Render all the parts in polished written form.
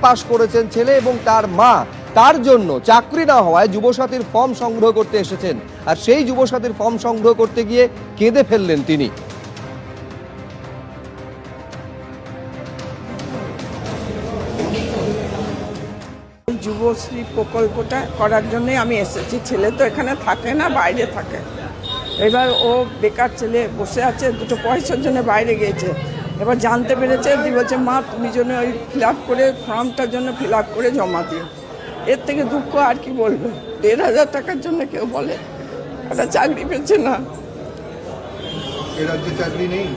পাশ করেছেন ছেলে এবং তার মা, তার জন্য চাকরি না হওয়ায় যুবসাথীর ফর্ম সংগ্রহ করতে এসেছেন, আর সেই যুবসাথীর ফর্ম সংগ্রহ করতে গিয়ে কেঁদে ফেললেন তিনি। যুবশ্রী প্রকল্পটা করার জন্যই আমি এসেছি। ছেলে তো এখানে থাকে না, বাইরে থাকে। এবার ও বেকার ছেলে বসে আছে, দুটো পয়সার জন্য বাইরে গিয়েছে। এবার জানতে পেরেছে, বলছে মা তুমি জন্য ওই ফিল আপ করে ফর্মটার জন্য ফিল আপ করে জমা দিও। এর থেকে দুঃখ আর কি বলবে? ১,৫০০ টাকার জন্য কেউ বলে একটা চাকরি পেয়েছে না। এ রাজ্যে চাকরি নেই।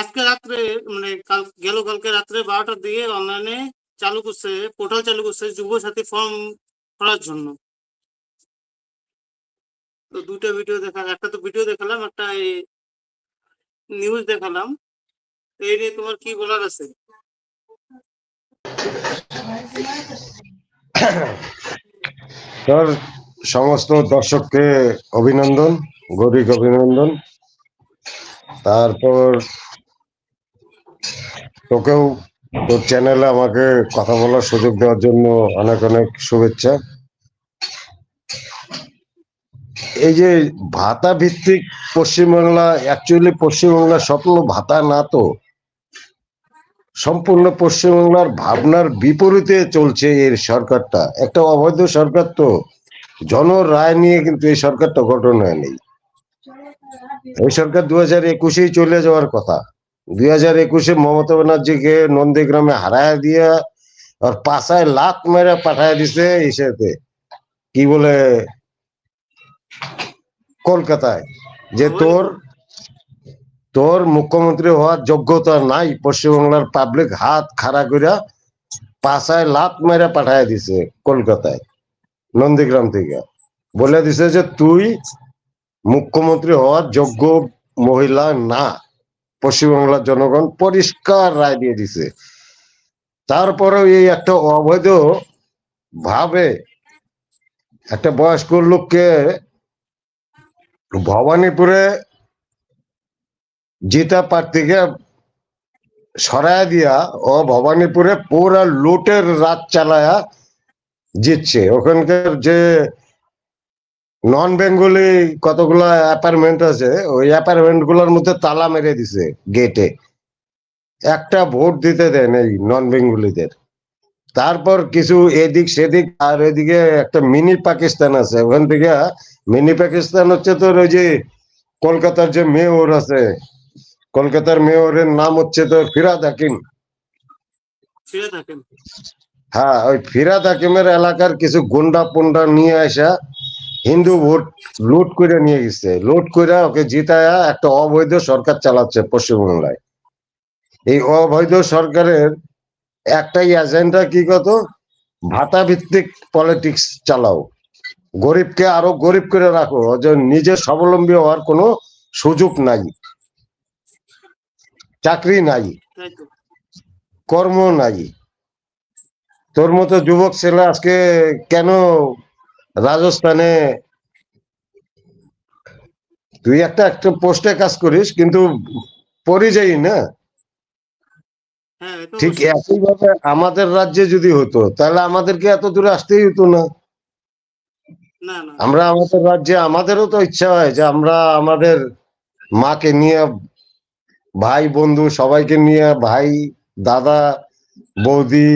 আজকে রাত্রে মানে কালকে রাত্রে 12টার দিকে অনলাইনে চালু করছে, পোর্টাল চালু করছে যুবসাথী ফর্ম ভরার জন্য। তো দুটো ভিডিও একটা তো ভিডিও দেখালাম, একটা নিউজ দেখালাম। এই নিয়ে তোমার কি বলার আছে? তোর সমস্ত দর্শককে অভিনন্দন, গরিব অভিনন্দন। তারপর তোকেও তোর চ্যানেলে আমাকে কথা বলার সুযোগ দেওয়ার জন্য অনেক অনেক শুভেচ্ছা। এই যে ভাতা ভিত্তিক পশ্চিমবাংলা, অ্যাকচুয়ালি পশ্চিমবাংলার স্বপ্ন ভাতা না, তো সম্পূর্ণ পশ্চিমবাংলার ভাবনার বিপরীতে চলছে এই সরকারটা। একটা অবৈধ সরকার, তো জন রায় নিয়ে কিন্তু এই সরকারটা গঠন হয়নি। এই সরকার 2021-এই চলে যাওয়ার কথা। 2021-এ মমতা ব্যানার্জিকে নন্দীগ্রামে হারায় দিয়ে আর 5 লাখ মেরে পাঠায় দিছে ইসেতে, কি বলে, কলকাতায়। যে তোর মুখ্যমন্ত্রী হওয়ার যোগ্যতা নাই, পশ্চিমবাংলার পাবলিক হাত খাড়া করিয়া 5 লাখ মেরে পাঠায় দিছে কলকাতায় নন্দীগ্রাম থেকে। বলে দিছে যে তুই মুখ্যমন্ত্রী হওয়ার যোগ্য মহিলা না। পশ্চিমবাংলার জনগণ পরিষ্কার রায় দিয়ে দিছে। তারপরেও এই একটা অবৈধ ভাবে একটা বয়স্ক লোককে ভবানীপুরে জিতা প্রার্থীকে সরায় দিয়া ও ভবানীপুরে পুরা লুটের রাত চালায়া জিতছে। ওখানকার যে নন বেঙ্গলি কতগুলো অ্যাপার্টমেন্ট আছে, ওই অ্যাপার্টমেন্ট গুলোর মধ্যে তালা মেরে দিছে গেটে। একটা ভোট দিতে দেন এই নন বেঙ্গলিদের। তারপর কিছু এদিক সেদিক, আর এদিকে একটা মিনি পাকিস্তান আছে। ওখান থেকে মিনি পাকিস্তান হচ্ছে তোর ওই যে কলকাতার যে মেয়র আছে, কলকাতার মেয়রের নাম হচ্ছে তোর ফিরহাদ হাকিম। হ্যাঁ, ওই ফিরহাদ হাকিমের এলাকার কিছু গুন্ডা পুন্ডা নিয়ে আসা হিন্দু ভোট লুট করে নিয়ে গেছে। লুট করে ওকে জিতায়া একটা অবৈধ সরকার চালাচ্ছে পশ্চিমবাংলায়। এই অবৈধ সরকারের একটাই এজেন্ডা, কি কত, ভাতা ভিত্তিক পলিটিক্স চালাও, গরিবকে আরো গরিব করে রাখো, যে নিজে স্বাবলম্বী হওয়ার কোনো সুযোগ নাই, চাকরি নাই, কর্ম নাই। তোর মতো যুবক ছেলে আজকে কেন রাজস্থানে তুই একটা পোস্টে কাজ করিস, কিন্তু পরিযায়ী না। ঠিক একইভাবে আমাদের রাজ্যে যদি হতো, তাহলে আমাদেরকে এত দূরে আসতেই হতো না। আমরা আমাদের রাজ্যে, আমাদেরও তো ইচ্ছা হয় যে আমরা আমাদের মাকে নিয়ে ভাই বন্ধু সবাইকে নিয়ে, ভাই দাদা বৌদি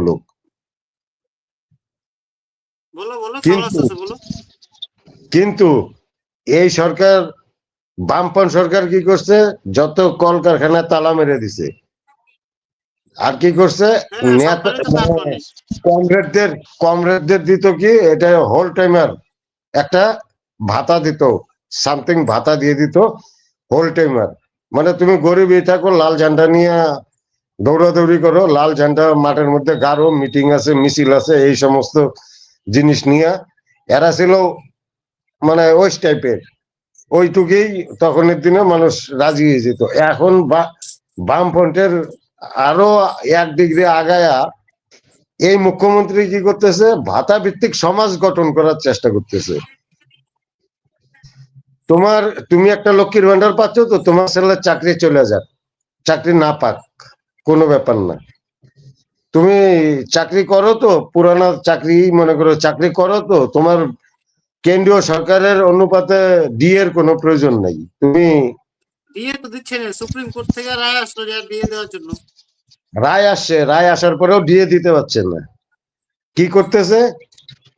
লোক। বলো বলো, সাউন্ড কিন্তু আসতেছে, বলো। কিন্তু এই সরকার, বামপন সরকার কি করছে, যত কলকারখানা তালা মেরে দিছে। আর কি করছে, হ্যাঁ, নেতা সরকারই তো কাজ করে। কমরেডদের কমরেডদের দিত কি, এটা হোল টাইমার একটা ভাতা দিত, সামথিং ভাতা দিয়ে দিত, হোল টাইমার। মানে তুমি গরিবই থাকো, লাল ঝান্ডা নিয়ে দৌড়াদৌড়ি করো, লাল ঝান্ডা মাঠের মধ্যে গাড়ো, মিটিং আছে মিছিল আছে, এই সমস্ত জিনিস নিয়ে এরা ছিল মানে ওই টাইপের। ওইটুকুই তখনের দিনে মানুষ রাজি হয়ে যেত। এখন বামফ্রন্টের আরো 1 ডিগ্রি আগায়া এই মুখ্যমন্ত্রী কি করতেছে, ভাতা ভিত্তিক সমাজ গঠন করার চেষ্টা করতেছে। তুমি একটা লক্ষ্মীর ভান্ডার পাচ্ছ, তো তোমার ছেলের চাকরি চলে যাক, চাকরি না পাক, কোনো ব্যাপার না। তুমি চাকরি করো তো, পুরানা চাকরি মনে করো, চাকরি করো তো, তোমার কেন্দ্রীয় সরকারের অনুপাতে ডিএর কোনো প্রয়োজন নাই। তুমি দিয়ে তো দিচ্ছে না, সুপ্রিম কোর্ট থেকে রায় আসলো যে দিয়ে দেওয়ার জন্য। রায় আসছে, রায় আসার পরেও ডিএ দিতে পারছেন না। কি করতেছে,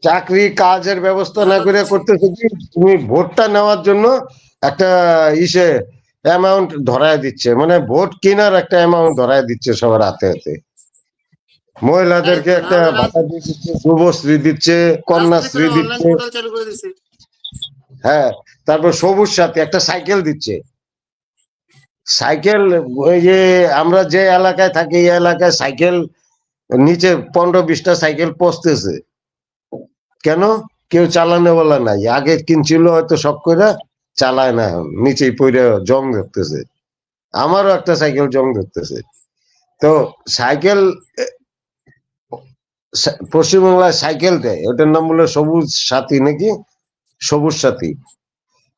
চাকরি কাজের ব্যবস্থা না ভাতা করে দিচ্ছে। করতেছে কি, তুমি ভোটটা নেওয়ার জন্য একটা ইসে অ্যামাউন্ট ধরায় দিচ্ছে, মানে ভোট কেনার একটা অ্যামাউন্ট ধরায় দিচ্ছে সবার হাতে হাতে। তাই মহিলাদেরকে তো, একটা নাহলে ভাতা দিয়ে দিচ্ছে, যুবশ্রী দিচ্ছে, কন্যাশ্রী রাজনীতির অনলাইন দিচ্ছে। পোর্টাল চালু করে দিছে। হ্যাঁ, তারপর সবুজ সাথী একটা সাইকেল দিচ্ছে। সাইকেল, ওই যে আমরা যে এলাকায় থাকি, এই এলাকায় সাইকেল নিচে 15-20টা সাইকেল পচতেছে। কেন, কেউ চালানো বলা নাই, আগে কিনছিল হয়তো শখ করে, চালায় না, এখন নিচেই পড়ে জং ধরতেছে। আমারও একটা সাইকেল জং ধরতেছে। তো সাইকেল, পশ্চিমবাংলায় সাইকেল দেয়, ওটার নাম বলে সবুজ সাথী নাকি, সবুজ সাথী।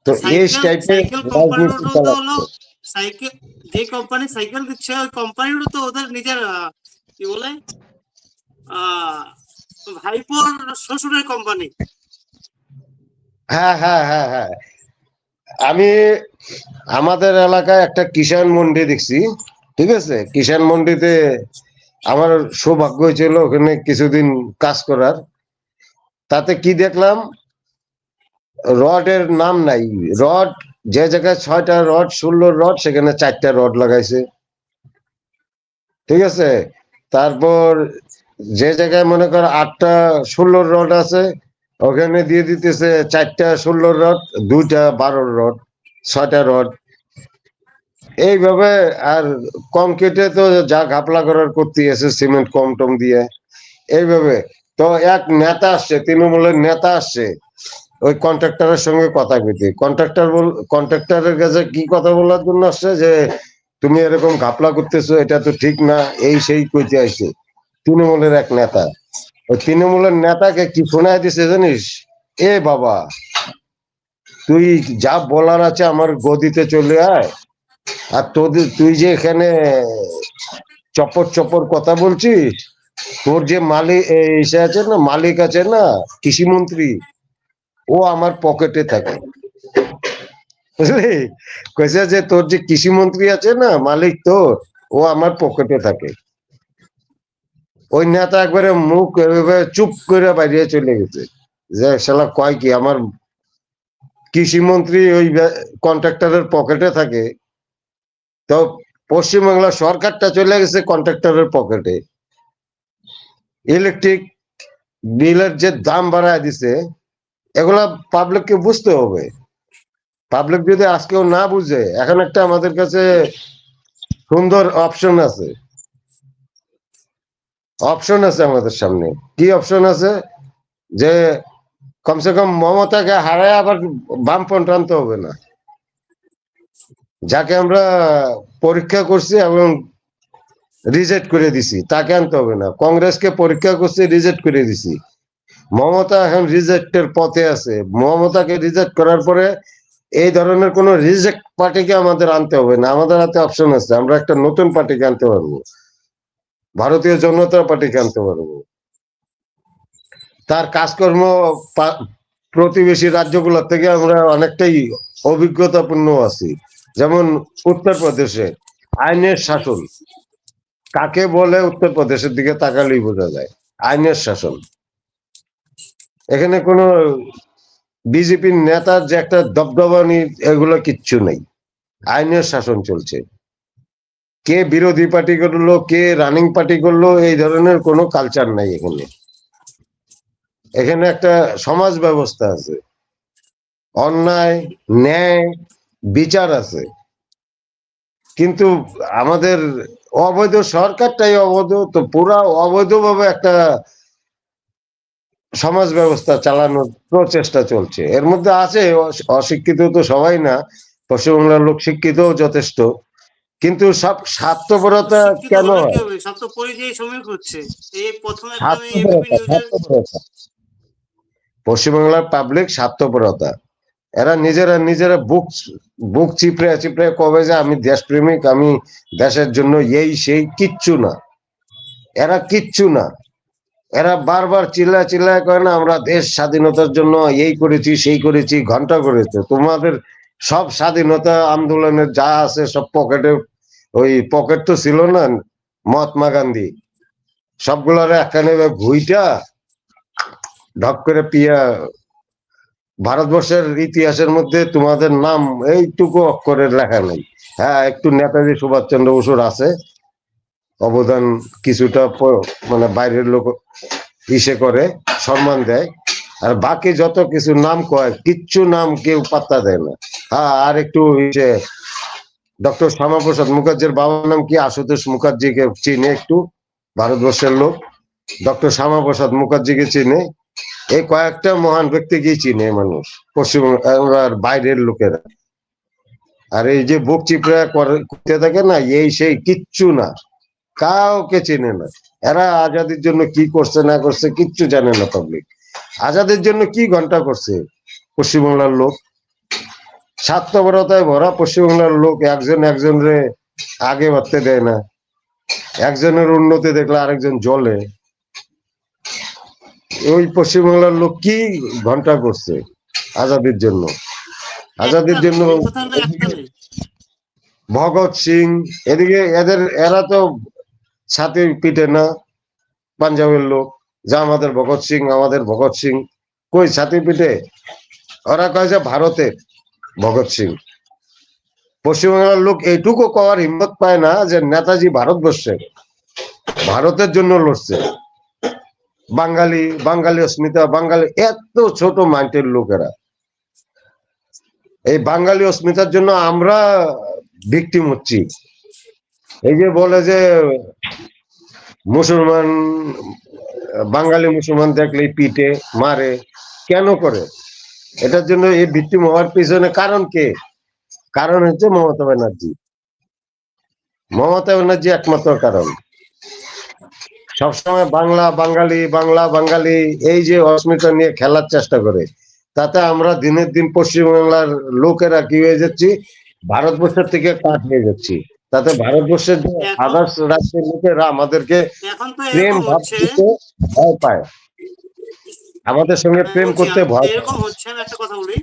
তো এই সাইকেল টাইপের সাইকেল রাজনীতি কোম্পানিরও তো হলো, চালাচ্ছে। সাইকেল, যে কোম্পানি সাইকেল দিচ্ছে ওই কোম্পানিরও তো ওদের নিজের কি বলে আহ ভাইপোর শ্বশুরের কোম্পানি। হ্যাঁ হ্যাঁ হ্যাঁ হ্যাঁ, আমি আমাদের এলাকায় একটা কিষাণ মন্ডি দেখছি। ঠিক আছে, কিষাণ মন্ডিতে আমার সৌভাগ্য হয়েছিল ওখানে কিছুদিন কাজ করার। তাতে কি দেখলাম, রডের নাম নাই। রড, যে জায়গায় 6টা রড, 16 রড, সেখানে 4টা রড লাগাইছে। ঠিক আছে, তারপর যে জায়গায় মনে কর 8টা 16 রড আছে, ওখানে দিয়ে দিতেছে 4টা 16 রড, 2টা 12 রড, 6টা রড, এইভাবে। আর কংক্রিটে তো যা ঘাপলা করার করতে আছে, সিমেন্ট কম টম দিয়ে, এইভাবে। তো এক নেতা আসছে, তৃণমূলের নেতা আসছে ওই কন্ট্রাক্টরের সঙ্গে কথা কইতে। কন্ট্রাক্টরের কাছে কি কথা বলার জন্য আসছে, যে তুমি এরকম ঘাপলা করতেছো, এটা তো ঠিক না, এই সেই কইতে আসছে তৃণমূলের এক নেতা। ওই তৃণমূলের নেতাকে কি শোনায় দিছে জানিস, এ বাবা, তুই যা বলার আছে আমার গদিতে চলে আয়, আর তুই যে এখানে চপর চপর কথা বলছিস, তোর যে মালিক এসে আছে না, মালিক আছে না, কৃষিমন্ত্রী, ও আমার পকেটে থাকে, বুঝলি। কইছে যে তোর যে কৃষিমন্ত্রী আছে না, মালিক তোর, ও আমার পকেটে থাকে। ওই নেতা একবারে মুখ এভাবে চুপ করে বাইরে চলে গেছে, যে শালা কয় কি, আমার কৃষিমন্ত্রী ওই কন্ট্রাক্টরের পকেটে থাকে। তো পশ্চিমবাংলা সরকারটা চলে গেছে কন্ট্রাক্টরের পকেটে। ইলেকট্রিক বিলের যে দাম বাড়ায় দিছে, এগুলা পাবলিককে বুঝতে হবে। পাবলিক যদি আজকেও না বুঝে, এখন একটা আমাদের কাছে সুন্দর অপশন আছে, আমাদের সামনে। কি অপশন আছে, যে কমসে কম মমতাকে হারায় আবার বামপন্থী আনতে হবে না। যাকে আমরা পরীক্ষা করছি এবং রিজেক্ট করে দিছি, তাকে আনতে হবে না। কংগ্রেসকে পরীক্ষা করছি, রিজেক্ট করে দিছি। মমতা এখন রিজেক্টের পথে আছে। মমতাকে রিজেক্ট করার পরে এই ধরনের কোন রিজেক্ট পার্টিকে আমাদের আনতে হবে না। আমাদের হাতে অপশন আছে, আমরা একটা নতুন পার্টিকে আনতে পারবো, ভারতীয় জনতা পার্টিকে আনতে পারবো। তার কাজকর্ম প্রতিবেশী রাজ্যগুলোর থেকে আমরা অনেকটাই অভিজ্ঞতাপূর্ণ আছি। যেমন উত্তরপ্রদেশে আইনের শাসন কাকে বলে, উত্তরপ্রদেশের দিকে তাকালেই বোঝা যায়। আইনের শাসন, এখানে কোনো বিজেপির নেতার যে একটা দবদবানি এগুলো কিচ্ছু নেই। আইনের শাসন চলছে। কে বিরোধী পার্টি করলো, কে রানিং পার্টি করলো, এই ধরনের কোনো কালচার নাই এখানে। এখানে একটা সমাজ ব্যবস্থা আছে, অন্যায় ন্যায় বিচার আছে। কিন্তু আমাদের অবৈধ সরকারটাই অবৈধ, তো পুরা অবৈধভাবে একটা সমাজ ব্যবস্থা চালানোর প্রচেষ্টা চলছে। এর মধ্যে আছে অশিক্ষিত তো সবাই না, পশ্চিমবাংলার লোক শিক্ষিত যথেষ্ট, কিন্তু সব স্বার্থপরতা শিক্ষিত কেন হলে কি হয়? হবে? সব তো পরিযায়ী শ্রমিক হচ্ছে। এই প্রথমে একটা আমি এবিপি স্বার্থপরতা, নিউজের স্বার্থপরতা। পশ্চিমবাংলার পাবলিক স্বার্থপরতা, এরা নিজেরা বুক বুক চিপড়ে চিপড়ে কবে যে আমি দেশপ্রেমিক, আমি দেশের জন্য এই সেই, কিচ্ছু না। এরা কিচ্ছু না। এরা বারবার চিল্লায় কয় না আমরা দেশ স্বাধীনতার জন্য এই করেছি সেই করেছি, ঘন্টা করেছে। তোমাদের সব স্বাধীনতা আন্দোলনের যা আছে সব পকেটে, ওই পকেট তো ছিল না মহাত্মা গান্ধী, সবগুলোর একখানে ঘুইটা ঢক করে পিয়া। ভারতবর্ষের ইতিহাসের মধ্যে তোমাদের নাম এইটুকু অক্ষরের লেখা নেই। হ্যাঁ, একটু নেতাজি সুভাষচন্দ্র বসুর আছে অবদান, কিছুটা মানে বাইরের লোক ইসে করে সম্মান দেয়, আর বাকি যত কিছু নাম কয় কিচ্ছু নাম কেউ পাত্তা দেয় না। হ্যাঁ, আর একটু ডক্টর শ্যামাপ্রসাদ মুখার্জির বাবার নাম কি, আশুতোষ মুখার্জিকে চিনে একটু ভারতবর্ষের লোক, ডক্টর শ্যামাপ্রসাদ মুখার্জিকে চিনে, এই কয়েকটা মহান ব্যক্তিকেই চিনে মানুষ, পশ্চিমবঙ্গের বাইরের লোকেরা। আর এই যে বুক চিপড়া করতে থাকে না, এই সেই কিচ্ছু না, কাউকে চেনে না। এরা আজাদির জন্য কি করছে না করছে কিচ্ছু জানে না পাবলিক। আজাদের জন্য কি ঘন্টা করছে পশ্চিমবাংলার লোক, স্বার্থপরতায় ভরা পশ্চিমবাংলার লোক একজনরে আগে বাড়তে দেয় না, একজনের উন্নতি দেখলে আরেকজন জ্বলে। ওই পশ্চিমবাংলার লোক কি ঘন্টা করছে আজাদির জন্য? আজাদির জন্য কথা হলো একটা নেই। ভগৎ সিং, এদিকে এরা তো ছাতি পিটে না, পাঞ্জাবের লোক যা আমাদের ভগৎ সিং আমাদের ভগৎ সিং, কই ছাতি পিটে? ওরা কয় যে ভারতের ভগৎ সিং। পশ্চিমবাংলার লোক এইটুকু কওয়ার হিম্মত পায় না যে নেতাজি ভারতবর্ষের, ভারতের জন্য লড়ছে। বাঙালি অস্মিতা, বাঙালি, এত ছোট মাইন্ডের লোকেরা। এই বাঙালি অস্মিতার জন্য আমরা ভিকটিম হচ্ছি। এই যে বলে যে মুসলমান, বাঙালি মুসলমান দেখলেই পিটে মারে, কেন করে? এটার জন্য এই ভিকটিম হওয়ার পিছনে কারণ কে? কারণ হচ্ছে মমতা ব্যানার্জি। মমতা ব্যানার্জি একমাত্র কারণ। সবসময় বাংলা বাঙালি এই যে অস্মিতা নিয়ে খেলার চেষ্টা করে, তাতে আমরা দিনের দিন পশ্চিমবাংলার লোকেরা কি হয়ে যাচ্ছি, ভারতবর্ষের থেকে কাট হয়ে যাচ্ছি। তাতে ভারতবর্ষের যে আদার্স রাজ্যের লোকেরা আমাদেরকে এখন তো প্রেম এরকম ভাব হচ্ছে, দিতে ভয় পায়, আমাদের সঙ্গে প্রেম করতে ভয় পায়। এরকম হচ্ছে, আমি একটা কথা বলি,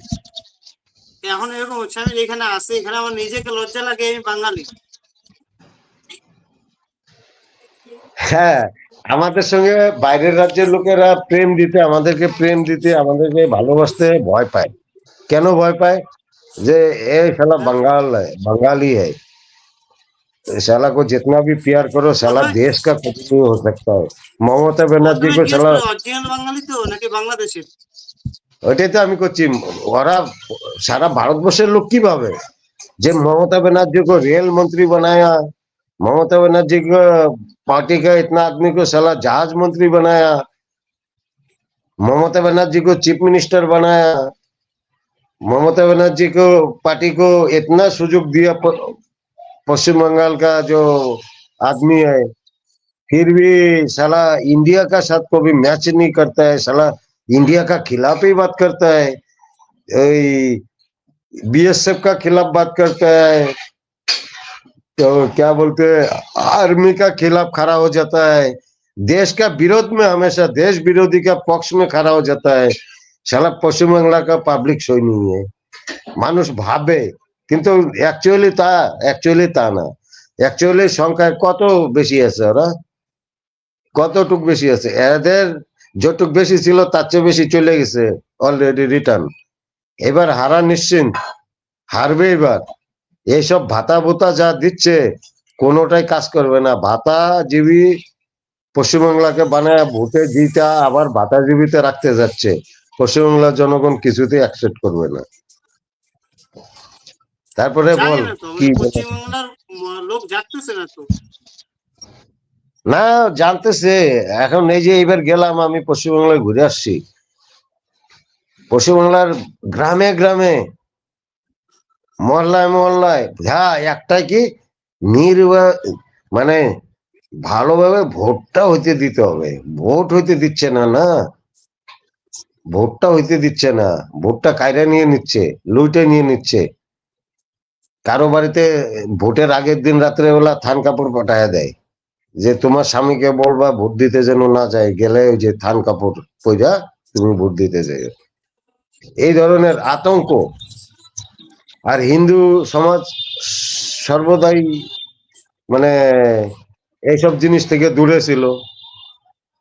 এখন এরকম হচ্ছে, আমি যেখানে আছি এখানে আমার নিজেকে লজ্জা লাগে আমি বাঙালি। হ্যাঁ, আমাদের সঙ্গে বাইরের রাজ্যের লোকেরা প্রেম দিতে, আমাদেরকে প্রেম দিতে, আমাদেরকে ভালোবাসতে ভয় পায়। কেন ভয় পায়? যে ए साला बंगाली है, साला को जितना भी प्यार करो साला देश का कुछ नहीं हो सकता है। ममता बनर्जी को साला, অরিজিনাল বাঙালি তো নাকি বাংলাদেশের? ওইটাই তো আমি করছি। ওরা সারা ভারতবর্ষের लोग की भावे जे ममता बनर्जी को रेल मंत्री बनाया, ममता बनर्जी को पार्टी का इतना आदमी को साला जहाज मंत्री बनाया, ममता बनर्जी को चीफ मिनिस्टर बनाया, ममता बनर्जी को पार्टी को इतना सुযোগ दिया पश्चिम बंगाल का जो आदमी है, फिर भी साला इंडिया का साथ कभी मैच नहीं करता है, साला इंडिया का खिलाफ ही बात करता है, बीएसएफ का खिलाफ बात करता है, तो क्या बोलते हैं आर्मी का खिलाफ खड़ा हो जाता है, देश का विरोध में हमेशा देश विरोधी का पक्ष में खड़ा हो जाता है। সারা পশ্চিমবাংলা का पब्लिक সই नहीं है। মানুষ ভাবে কিন্তু অ্যাকচুয়ালি তা না। অ্যাকচুয়ালি সংখ্যায় কত বেশি আছে, ওরা কতটুক বেশি আছে? এদের যতটুক বেশি ছিল তার চেয়ে বেশি চলে গেছে অলরেডি রিটার্ন। এবার হারা নিশ্চিন্ত, হারবে এবার। এইসব ভাতা ভুতা যা দিচ্ছে কোনোটাই কাজ করবে না। ভাতাজীবী পশ্চিমবাংলাকে বানায় ভোটে জিতা আবার ভাতাজীবীতে রাখতে যাচ্ছে। পশ্চিমবাংলার জনগণ কিছুতেই অ্যাকসেপ্ট করবে না। তারপরে বল জানি না তো, কি আমাদের বলে? পশ্চিমবাংলার লোক জাগতেছে না তো। না জানতেছে এখন। এই যে এবার গেলাম আমি পশ্চিমবাংলায় ঘুরে আসছি, পশ্চিমবাংলার গ্রামে গ্রামে মহল্লায় মহল্লায় হ্যাঁ একটাই কি মানে ভালোভাবে ভোটটা হইতে দিতে হবে। ভোট হইতে দিচ্ছে না, না ভোটটা হইতে দিচ্ছে না। ভোটটা কায়রা নিয়ে নিচ্ছে, লুটে নিয়ে নিচ্ছে। কারো বাড়িতে ভোটের আগের দিন রাত্রে বেলা থান কাপড় পাঠায় দেয় যে তোমার স্বামীকে বলবা ভোট দিতে যেন না যায়, গেলে ওই যে থান কাপড় পইরা তুমি ভোট দিতে যাই। এই ধরনের আতঙ্ক। আর হিন্দু সমাজ সর্বদাই মানে এইসব জিনিস থেকে দূরে ছিল।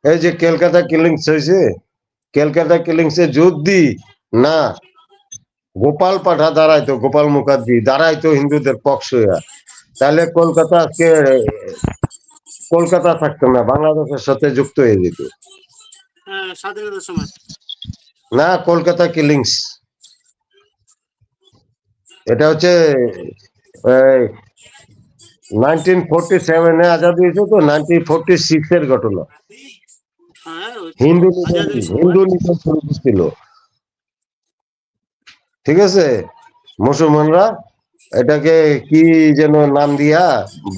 এই যে কলকাতা কিলিংস হয়েছে, কলকাতা কিলিংসে যদি না গোপাল পাঠা দাঁড়াইতো, গোপাল মুখার্জি দাঁড়াইতো হিন্দুদের পক্ষ হইয়া, তাহলে কলকাতা আজকে কলকাতা থাকতো না, বাংলাদেশের সাথে যুক্ত হয়ে যেত। হ্যাঁ, স্বাধীনতার সময়। না কলকাতা কিলিংস, এটা হচ্ছে 1947 আজাদ হয়েছে তো, 1946 এর ঘটনা। হ্যাঁ, হিন্দু আজাদের সময়। হিন্দু নিধন শুরু ছিল, ঠিক আছে? মুসলমানরা এটাকে কি যেন নাম দিয়া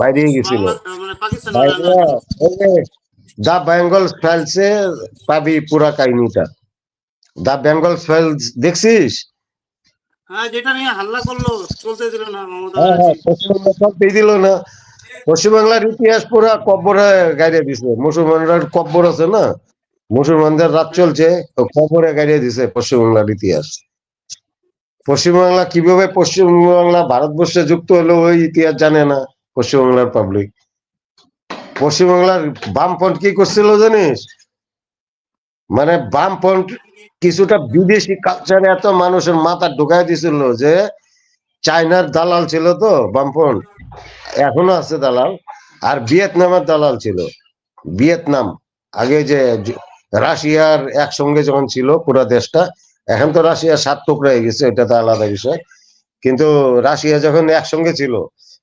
বাইরে গেছিল। মানে পাকিস্তান। দা বেঙ্গল ফাইলসে পাবি পুরা কাহিনীটা। দা বেঙ্গল ফাইলস দেখছিস? হ্যাঁ, যেটা নিয়ে হাল্লা করলো, চলতে দিল না মমতা হ্যাঁ হ্যাঁ, ব্যানার্জি। পশ্চিমবাংলা সব দিয়ে দিল না। পশ্চিমবাংলার ইতিহাস পুরা কব্বরে গাইড়ে দিছে। মুসলমানরা কব্বর আছে না, মুসলমানদের রাত চলছে, কব্বরে গাইড়ে দিছে পশ্চিমবাংলার ইতিহাস। পশ্চিমবাংলা কিভাবে পশ্চিমবাংলা ভারতবর্ষে যুক্ত হলো ওই ইতিহাস জানে না পশ্চিমবাংলার পাবলিক। পশ্চিমবাংলার বামফ্রন্ট কি করছিল জানিস? মানে বামফ্রন্ট কিছুটা বিদেশি কালচারে এত মানুষের মাথা ঢুকাই দিছিল যে চায়নার দালাল ছিল তো বামফ্রন্ট, এখনো আছে দালাল। আর ভিয়েতনামের দালাল ছিল। ভিয়েতনাম আগে যে রাশিয়ার একসঙ্গে যখন ছিল পুরো দেশটা, এখন তো রাশিয়া 7 টুকরা হয়ে গেছে, এটা তো আলাদা বিষয়। কিন্তু রাশিয়া যখন একসঙ্গে ছিল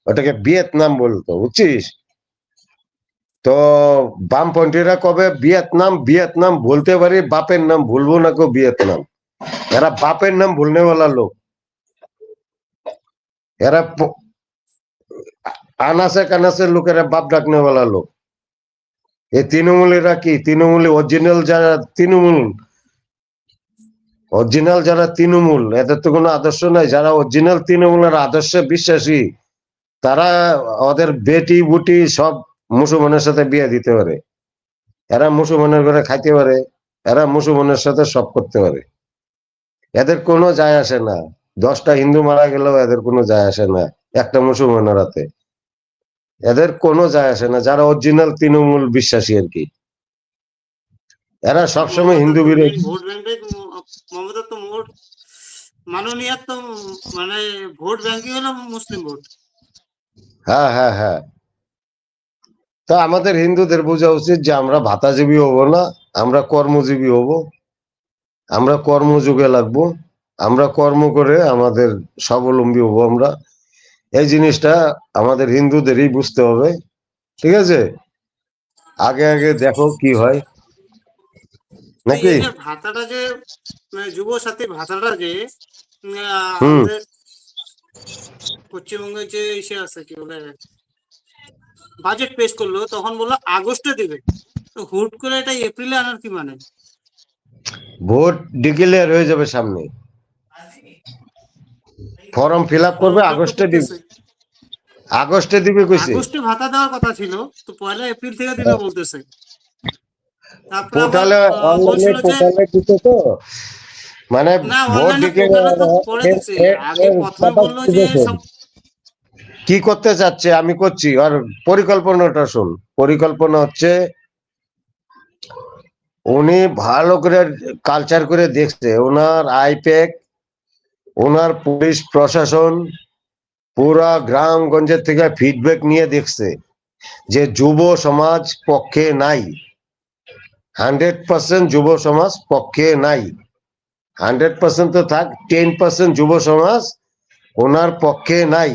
ওটাকে ভিয়েতনাম বলতো, বুঝছিস? তো বামপন্থীরা কবে ভিয়েতনাম ভিয়েতনাম বলতে পারি, বাপের নাম ভুলবো না কো ভিয়েতনাম। এরা বাপের নাম ভুলনেওয়ালা লোক। এরা আনাসে কানাসের লোকেরা বাপ ডাকনেওয়ালা লোক। এই তৃণমূলেরা কি তৃণমূলে অরিজিনাল যারা তৃণমূল এদের তো কোনো আদর্শ নাই। যারা অরিজিনাল তৃণমূলের আদর্শে বিশ্বাসী তারা ওদের বেটি বুটি সব মুসলমানের সাথে বিয়ে দিতে পারে। এরা মুসলমানের ঘরে খাইতে পারে, এরা মুসলমানের সাথে সব করতে পারে। এদের কোনো যায় আসে না। 10টা হিন্দু মারা গেলেও এদের কোনো যায় আসে না একটা মুসলমানের হাতে। এদের কোনো যায় আসে না, যারা অরিজিনাল তৃণমূল বিশ্বাসী আর কি। এরা সবসময় হিন্দু বিরোধী। ভোট ব্যাংকটাই মমতা তো মোট মাননীয় তো, মানে ভোট ব্যাংকই হলো মুসলিম ভোট। হ্যাঁ হ্যাঁ হ্যাঁ। তা আমাদের হিন্দুদের বোঝা উচিত যে আমরা ভাতাজীবী হব না, আমরা কর্মজীবী হব। আমরা কর্মযুগে লাগবো, আমরা কর্ম করে আমাদের স্বাবলম্বী হব আমরা। এই জিনিসটা আমাদের হিন্দুদেরই বুঝতে হবে, ঠিক আছে? আগে আগে দেখো কি হয় নাকি। এই যে ভাতাটা যে যুব সাথী ভাতাটা যে হুম। আমাদের পশ্চিমবঙ্গে যে ইসে আছে কি বলে বাজেট পেশ করলো, তখন বললো আগস্টে দেবে। তো হুট করে এটা এপ্রিলে আনার কি মানে? ভোট ডিক্লেয়ার হয়ে যাবে সামনে, ফর্ম ফিল আপ করবে, আগস্টে দিবে। আগস্টে দিবে কইছে। আগস্টে ভাতা দেওয়ার কথা ছিল, তো 1 এপ্রিল থেকে দিবে বলতেছে। তারপরে পোর্টালে অনলাইনে পোর্টালে দিতে তো মানে না ভোট অনলাইনে দিতে পোর্টালে তো করে দিচ্ছে, আগে প্রথমে বললো যে সব কি করতে চাচ্ছে আমি করছি, আর পরিকল্পনাটা শুন। পরিকল্পনা হচ্ছে উনি ভালো করে কালচার করে দেখছে, ওনার আইপ্যাক, ওনার পুলিশ প্রশাসন পুরা গ্রামগঞ্জের থেকে ফিডব্যাক নিয়ে দেখছে যে যুব সমাজ পক্ষে নাই, 100% যুব সমাজ পক্ষে নাই। 100% তো থাক, 10% যুব সমাজ ওনার পক্ষে নাই,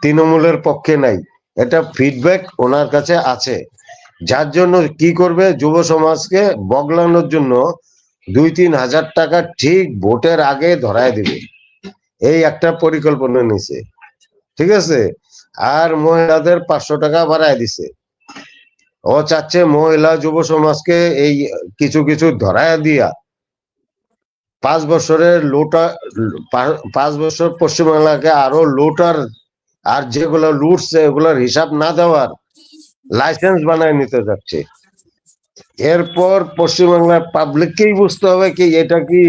তৃণমূলের পক্ষে নাই। এটা ফিডব্যাক ওনার কাছে আছে। যার জন্য কি করবে, যুব সমাজকে বগলানোর জন্য 2-3 হাজার টাকা ঠিক ভোটের আগে ধরায় দিবে, এই একটা পরিকল্পনা নিছে, ঠিক আছে। আর মহিলাদের 500 টাকা বাড়ায় দিছে। ও চাচ্ছে মহিলা যুব সমাজকে এই কিছু কিছু ধরায় দিয়া 5 বছরের লোটা, 5 বছর পশ্চিমবাংলাকে আরো লুটার, আর যেগুলো লুটছে ওগুলোর হিসাব না দেওয়ার লাইসেন্স বানায় নিতে যাচ্ছে। এরপর পশ্চিমবাংলার পাবলিককেই বুঝতে হবে কি এটা কি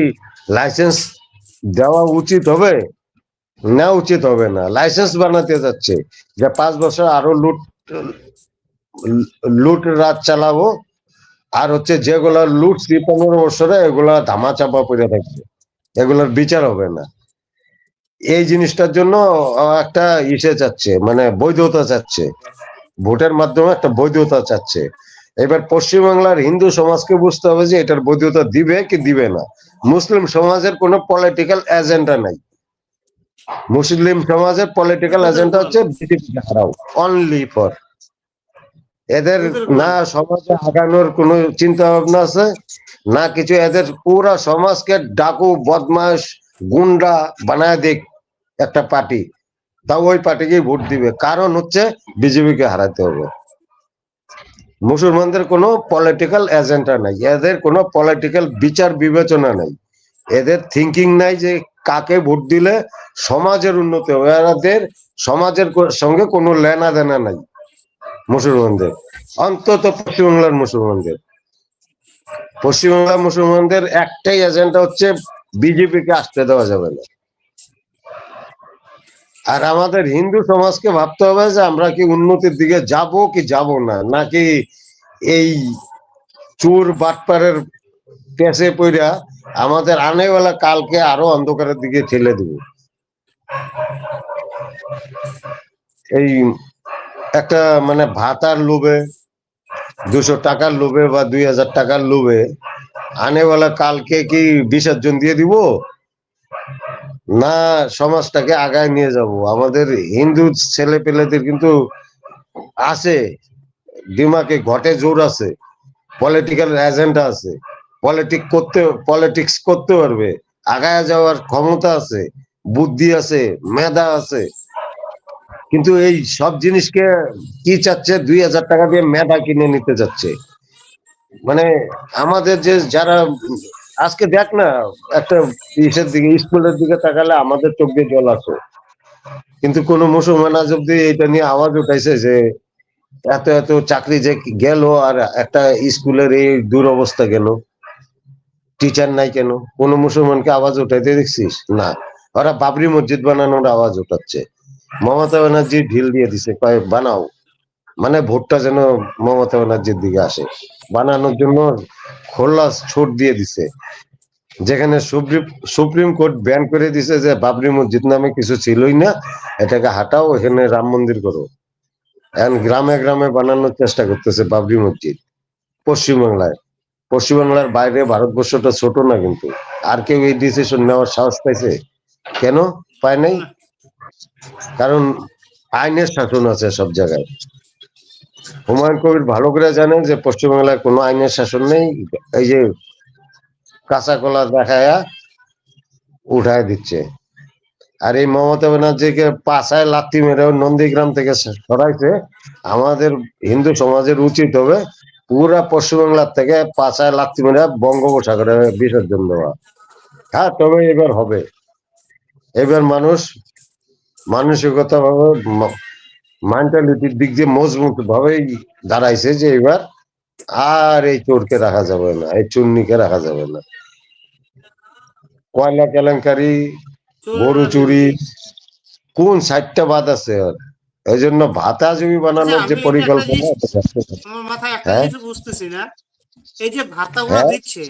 লাইসেন্স দেওয়া উচিত হবে না উচিত হবে না। লাইসেন্স বানাতে যাচ্ছে যে 5 বছর আরো লুট রাত চালাবো, আর হচ্ছে যেগুলা লুটছি 15 বছরে এগুলা ধামা চাপা পড়ে থাকবে, এগুলোর বিচার হবে না। এই জিনিসটার জন্য একটা ইসে চাচ্ছে, মানে বৈধতা চাচ্ছে, ভোটের মাধ্যমে একটা বৈধতা চাচ্ছে। এবার পশ্চিমবাংলার হিন্দু সমাজকে বুঝতে হবে যে এটার বৈধতা দিবে কি দিবে না। মুসলিম সমাজের কোনো পলিটিক্যাল এজেন্ডা নাই, মুসলিম সমাজের পলিটিক্যাল এজেন্ডা হচ্ছে বিজেপিকে হারাও, অনলি ফর। এদের না সমাজে আগানোর কোনো চিন্তা ভাবনা আছে না কিছু। এদের পুরা সমাজকে ডাকু বদমাস গুন্ডা বানায় দিক একটা পার্টি, তাও ওই পার্টিকেই ভোট দিবে, কারণ হচ্ছে বিজেপিকে হারাতে হবে। মুসলমানদের কোনো পলিটিক্যাল এজেন্ডা নাই, এদের কোনো পলিটিক্যাল বিচার বিবেচনা নাই, এদের থিঙ্কিং নাই যে কাকে ভোট দিলে সমাজের উন্নতি হবে। এদের সমাজের সঙ্গে কোনো লেনা দেনা নাই মুসলমানদের, অন্তত পশ্চিমবাংলার মুসলমানদের। পশ্চিমবাংলার মুসলমানদের একটাই এজেন্ডা হচ্ছে বিজেপিকে আসতে দেওয়া যাবে না। আর আমাদের হিন্দু সমাজকে ভাবতে হবে যে আমরা কি উন্নতির দিকে যাব কি যাব না, নাকি এই চোর বাটপারের পেছে পইরা আমাদের আনেওয়ালা কালকে আরো অন্ধকারের দিকে ঠেলে দেব। এই একটা মানে ভাতার লোভে, 200 টাকার লোভে বা 2000 টাকার লোভে আনেওয়ালা কালকে কি বিসর্জন দিয়ে দিব, না সমাজটাকে আগায় নিয়ে যাব। আমাদের হিন্দু ছেলে পেলেদের কিন্তু আছে, দিমাগে ঘটে জোর আছে, পলিটিক্যাল এজেন্ডা আছে, পলিটিক্স করতে পারবে, আগায় যাওয়ার ক্ষমতা আছে, বুদ্ধি আছে, মেধা আছে। কিন্তু এই সব জিনিসকে কি চাচ্ছে, 2000 টাকা দিয়ে মেধা কিনে নিতে যাচ্ছে। মানে আমাদের যে যারা আজকে দেখ না, একটা ইসের দিকে, স্কুলের দিকে তাকালে আমাদের চোখ দিয়ে জল আসে, কিন্তু কোন মুসলমান আজ অব্দি এটা নিয়ে আওয়াজ উঠাইছে যে এত এত চাকরি যে গেল আর একটা স্কুলের এই দুরবস্থা কেন, টিচার নাই কেন, কোন মুসলমানকে আওয়াজ উঠাইতে দেখছিস? না, ওরা বাবরি মসজিদ বানানোর আওয়াজ উঠাচ্ছে। মমতা ব্যানার্জি ঢিল দিয়ে দিছে, কয় বানাও, মানে ভোটটা যেন মমতা ব্যানার্জির দিকে আসে, বানানোর জন্য খোলা ছুট দিয়ে দিছে। যেখানে সুপ্রিম কোর্ট ব্যান করে দিছে যে বাবরি মসজিদ নামে কিছু ছিলই না, এটাকে হাটাও, এখানে রাম মন্দির করো। এখন গ্রামে গ্রামে বানানোর চেষ্টা করতেছে বাবরি মসজিদ পশ্চিমবাংলায়। পশ্চিমবাংলার বাইরে ভারতবর্ষটা ছোট না, কিন্তু আর কেউ এই ডিসিশন নেওয়ার সাহস পাইছে? কেন পায় নাই? কারণ আইনের শাসন আছে সব জায়গায়। হুমায়ুন কবির ভালো করে জানেন যে পশ্চিমবাংলায় কোনো আইনের শাসন নেই, এই যে কাঁচা কলা দেখায়া উঠায় দিচ্ছে। আর এই মমতা ব্যানার্জিকে পাছায় লাথি মেরে নন্দীগ্রাম থেকে সরাইছে। আমাদের হিন্দু সমাজের উচিত হবে পুরা পশ্চিমবাংলার থেকে পাছায় লাথি মেরে বঙ্গোপসাগরে বিসর্জন দেওয়া। হ্যাঁ, তবে এবার হবে, এবার মানসিকতা ভাবে, মেন্টালিটির দিক দিয়ে মজবুত ভাবেই দাঁড়াইছে যে এবার আর এই চোরকে রাখা যাবে না, এই চুন্নিকে রাখা যাবে না। কয়লা কেলেঙ্কারি, গরু চুরি, কোন সাইডটা বাদ আছে ওর? এই জন্য ভাতা জমি আচ্ছা, বানানোর যে আমি এটা একটা পরিকল্পনা, জিনিস, এটা ব্যর্থ হয়েছে। আমার মাথায় একটা হ্যাঁ, জিনিস বুঝতেছি না। এই যে ভাতাগুলো হ্যাঁ, দিচ্ছে,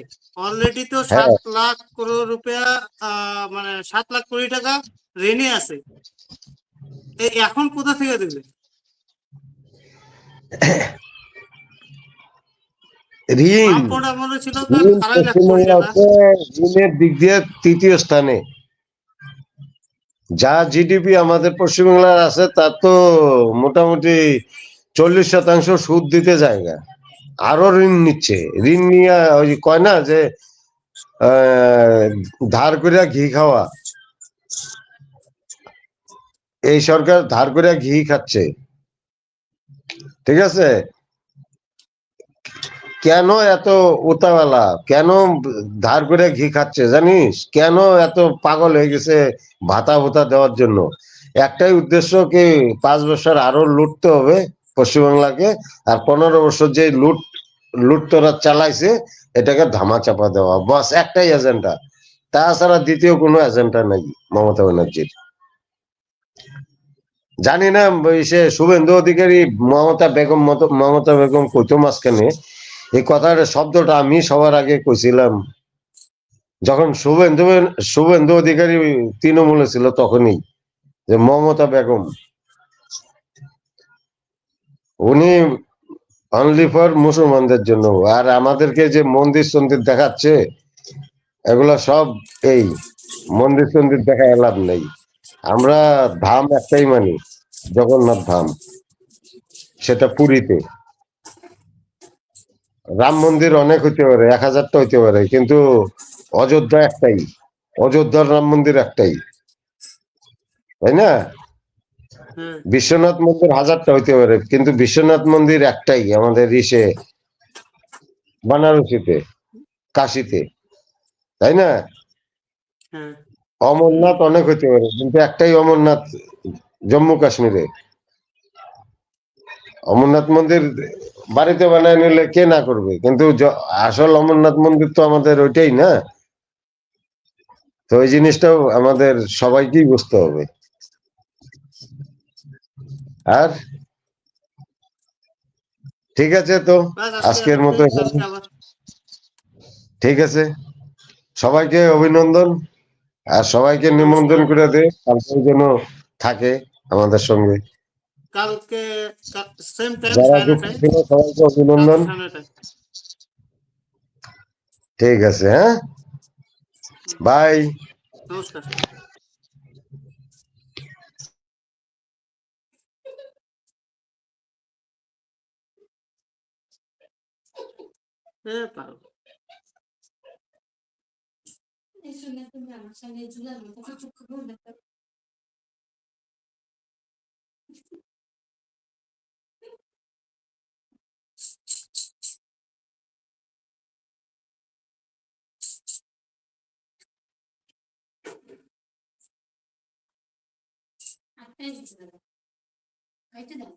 অলরেডি তো হ্যাঁ। 7 লাখ কোটি রুপিয়া, মানে 7 লাখ কোটি টাকা ঋণে আছে। এখন কোথা থেকে দেবে? ঋণ বামপন্থ আমলে ছিল তার ঋণ 2.5 লাখ কোটি পশ্চিমবাংলা টাকা। হচ্ছে ঋণের দিক দিয়ে তৃতীয় স্থানে। যা জিডিপি আমাদের পশ্চিমবাংলার আছে তার তো মোটামুটি 40% সুদ দিতে জায়গা, আরো ঋণ নিচ্ছে। ঋণ নিয়ে ওই যে কয় না যে আহ, ধার করিয়া ঘি খাওয়া, এই সরকার ধার করিয়া ঘি খাচ্ছে। ঠিক আছে, কেন এত উতাওয়ালা, কেন ধার করে ঘি খাচ্ছে জানিস? কেন এত পাগল হয়ে গেছে ভাতা ভুতা দেওয়ার জন্য? একটাই উদ্দেশ্য, কি 5 বছর আরো লুটতে হবে পশ্চিমবাংলাকে, আর 15 বছর যে লুটতরা চালাইছে এটাকে ধামা চাপা দেওয়া, বাস একটাই এজেন্ডা। তাছাড়া দ্বিতীয় কোনো এজেন্ডা নাই মমতা ব্যানার্জির। জানি না ওই সে শুভেন্দু অধিকারী মমতা বেগম কইতো মাঝখানে, এই কথাটা শব্দটা আমি সবার আগে কইছিলাম যখন শুভেন্দু অধিকারী তৃণমূলে ছিল, তখনই, যে মমতা বেগম উনি অনলি ফর মুসলমানদের জন্য। আর আমাদেরকে যে মন্দির সন্দির দেখাচ্ছে, এগুলা সব এই মন্দির সন্দির দেখায় লাভ নেই। আমরা ধাম একটাই মানি, জগন্নাথ ধাম, সেটা পুরীতে। রাম মন্দির অনেক হইতে পারে, 1000টা হইতে পারে, কিন্তু অযোধ্যা একটাই, অযোধ্যার রাম মন্দির একটাই, তাই না? হ্যাঁ, বিশ্বনাথ মন্দির 1000টা হইতে পারে, কিন্তু বিশ্বনাথ মন্দির একটাই আমাদের ইসে, বানারসিতে, কাশিতে, তাই না? হ্যাঁ। অমরনাথ অনেক হইতে পারে, কিন্তু একটাই অমরনাথ জম্মু কাশ্মীরে। অমরনাথ মন্দির বাড়িতে বানায় নিলে কে না করবে, কিন্তু আসল অমরনাথ মন্দির তো আমাদের ওইটাই না। তো ওই জিনিসটাও আমাদের সবাইকেই বুঝতে হবে। আর ঠিক আছে, তো বাস আজকে আজকের মতো এখানে। কালকে আবার। ঠিক আছে, সবাইকে অভিনন্দন, আর সবাইকে নমস্কার। নিমন্ত্রণ করে দে কালকে যেন থাকে আমাদের সঙ্গে। কালকে সেম টাইম যারা সাড়ে যুক্ত 9টায়, ছিল সবাইকে রাত্রি অভিনন্দন। 9:30। ঠিক আছে, হ্যাঁ, বাই। নমস্কার। পারো। এই শুনে তুমি আমার সঙ্গে ঝুলার মতো কিছু খবর দেখো। আটটাই দিচ্ছে দাদা, খাইতে দাও।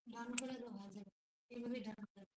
ডান করে দাও, ভাজা এইভাবে ডান করে